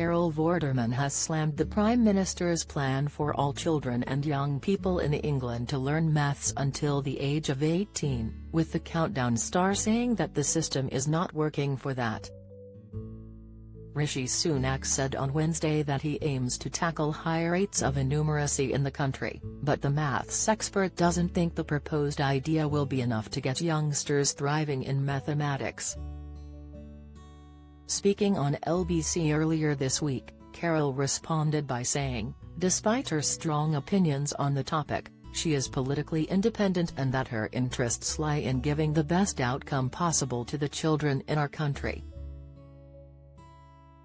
Carol Vorderman has slammed the Prime Minister's plan for all children and young people in England to learn maths until the age of 18, with the Countdown star saying that the system is not working for that. Rishi Sunak said on Wednesday that he aims to tackle high rates of innumeracy in the country, but the maths expert doesn't think the proposed idea will be enough to get youngsters thriving in mathematics. Speaking on LBC earlier this week, Carol responded by saying, despite her strong opinions on the topic, she is politically independent and that her interests lie in giving the best outcome possible to the children in our country.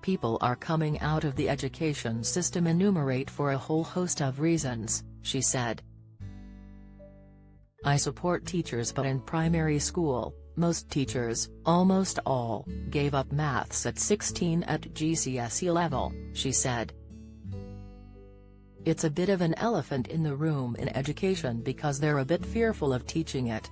People are coming out of the education system enumerate for a whole host of reasons, she said. I support teachers, but in primary school, most teachers, almost all, gave up maths at 16 at GCSE level, she said. It's a bit of an elephant in the room in education because they're a bit fearful of teaching it.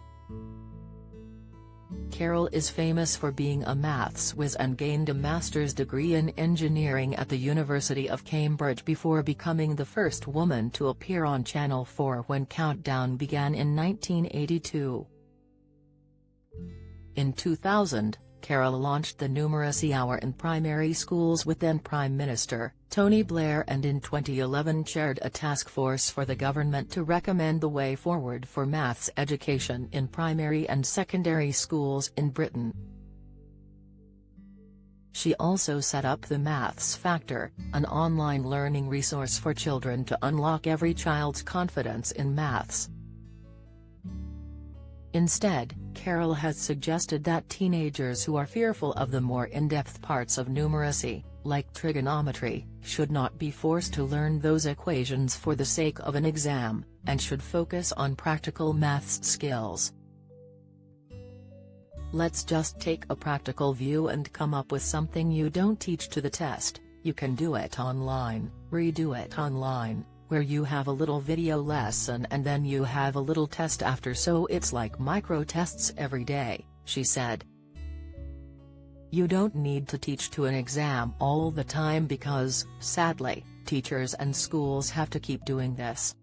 Carol is famous for being a maths whiz and gained a master's degree in engineering at the University of Cambridge before becoming the first woman to appear on Channel 4 when Countdown began in 1982. In 2000, Carol launched the numeracy hour in primary schools with then Prime Minister Tony Blair, and in 2011 chaired a task force for the government to recommend the way forward for maths education in primary and secondary schools in Britain. She also set up the Maths Factor, an online learning resource for children to unlock every child's confidence in maths. Instead, Carol has suggested that teenagers who are fearful of the more in-depth parts of numeracy, like trigonometry, should not be forced to learn those equations for the sake of an exam, and should focus on practical maths skills. Let's just take a practical view and come up with something you don't teach to the test. You can do it online, redo it online, where you have a little video lesson and then you have a little test after, so it's like micro-tests every day, she said. You don't need to teach to an exam all the time because, sadly, teachers and schools have to keep doing this.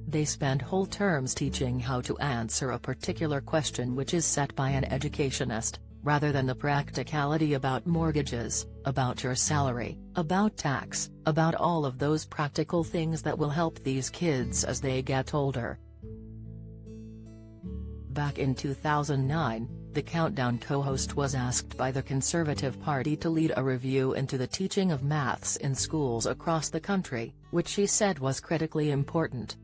They spend whole terms teaching how to answer a particular question which is set by an educationist, rather than the practicality about mortgages, about your salary, about tax, about all of those practical things that will help these kids as they get older. Back in 2009, the Countdown co-host was asked by the Conservative Party to lead a review into the teaching of maths in schools across the country, which she said was critically important.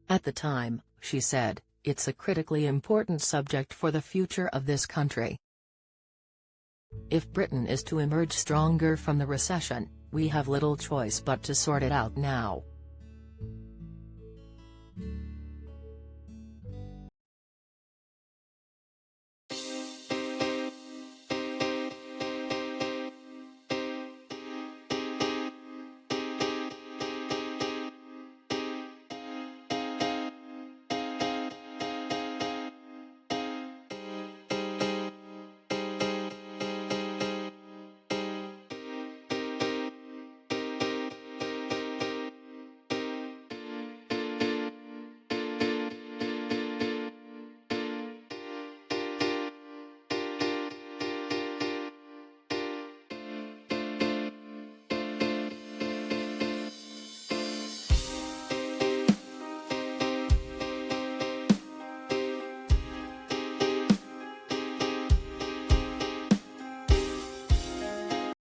At the time, she said, it's a critically important subject for the future of this country. If Britain is to emerge stronger from the recession, we have little choice but to sort it out now.